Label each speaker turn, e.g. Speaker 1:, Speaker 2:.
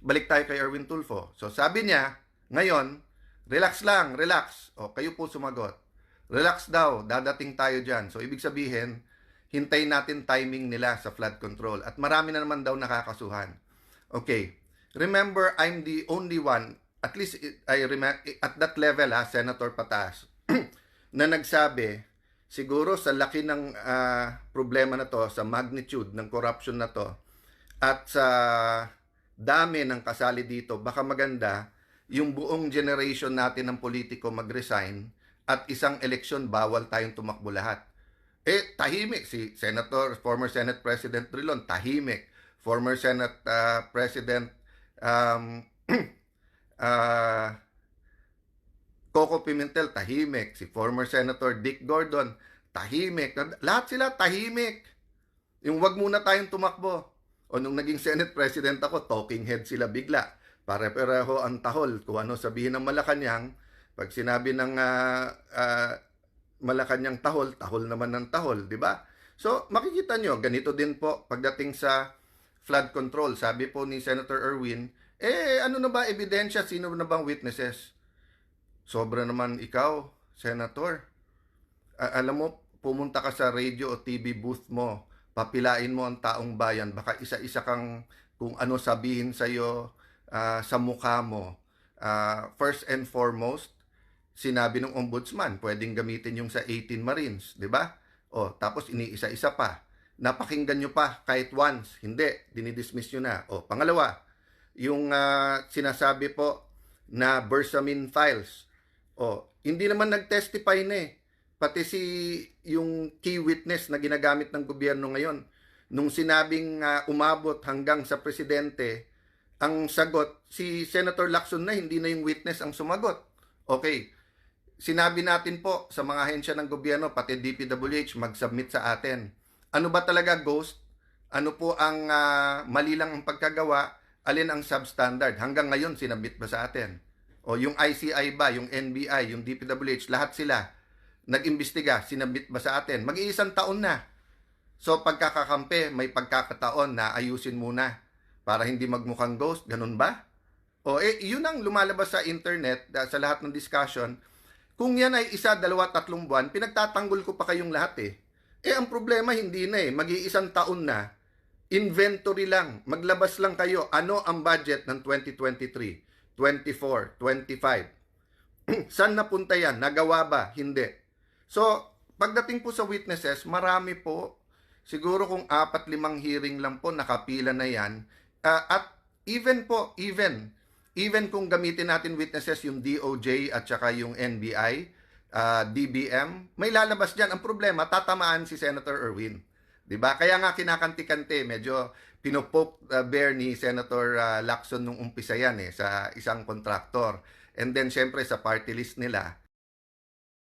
Speaker 1: balik tayo kay Erwin Tulfo. So sabi niya, ngayon, relax lang, relax. O, kayo po sumagot. Relax daw, dadating tayo dyan. So ibig sabihin, hintayin natin timing nila sa flood control. At marami na naman daw nakakasuhan. Okay. Remember, I'm the only one, at least I remember, at that level Senator Pataas, na nagsabi, siguro sa laki ng problema na to, sa magnitude ng corruption na to, at sa dami ng kasali dito, baka maganda yung buong generation natin ng politiko mag-resign at isang eleksyon bawal tayong tumakbo lahat. Tahimik si former Senate President Drilon, tahimik. Former Senate President Coco Pimentel, tahimik. Si former Senator Dick Gordon, tahimik. Lahat sila tahimik. Yung wag muna tayong tumakbo. O nung naging Senate President ako, talking head sila bigla. Pare-pareho ang tahol. Kung ano sabihin ng Malacanang, pag sinabi ng Malacanang tahol, tahol naman ng tahol, di ba? So, makikita nyo, ganito din po pagdating sa flood control. Sabi po ni Senator Erwin, ano na ba ebidensya? Sino na bang witnesses? Sobra naman ikaw, Senator. Alam mo, pumunta ka sa radio o TV booth mo, papilain mo ang taong bayan, baka isa-isa kang kung ano sabihin sa'yo sa mukha mo. First and foremost, sinabi ng ombudsman, pwedeng gamitin yung sa 18 Marines, di ba? O, tapos iniisa-isa pa. Napakinggan nyo pa kahit once. Hindi, dinidismiss nyo na. O, pangalawa, yung sinasabi po na Bersamin files. O, hindi naman nag-testify na eh. Pati yung key witness na ginagamit ng gobyerno ngayon, nung sinabing umabot hanggang sa presidente, ang sagot, si Senator Lacson na, hindi na yung witness ang sumagot. Okay, sinabi natin po sa mga ahensya ng gobyerno, pati DPWH, mag-submit sa atin. Ano ba talaga ghost? Ano po ang mali lang ang pagkagawa? Alin ang substandard? Hanggang ngayon, sinabit ba sa atin? O yung ICI ba, yung NBI, yung DPWH, lahat sila nag-imbestiga, sinabit ba sa atin? Mag-iisang taon na. So pagkakakampi, may pagkakataon na ayusin muna para hindi magmukhang ghost. Ganun ba? O yun ang lumalabas sa internet, sa lahat ng discussion. Kung yan ay 1, 2, 3 buwan, pinagtatanggol ko pa kayong lahat eh. Ang problema hindi na eh. Mag-iisang taon na. Inventory lang. Maglabas lang kayo. Ano ang budget ng 2023, 24, 25? Saan napunta yan? Nagawa ba? Hindi. So, pagdating po sa witnesses, marami po. Siguro kung 4-5 hearing lang po, nakapila na yan. At even kung gamitin natin witnesses yung DOJ at saka yung NBI, DBM, may lalabas dyan. Ang problema, tatamaan si Senator Erwin. Diba? Kaya nga kinakanti-kante, medyo pinopoke bear ni Senator Lacson nung umpisa yan sa isang kontraktor. And then, syempre, sa party list nila,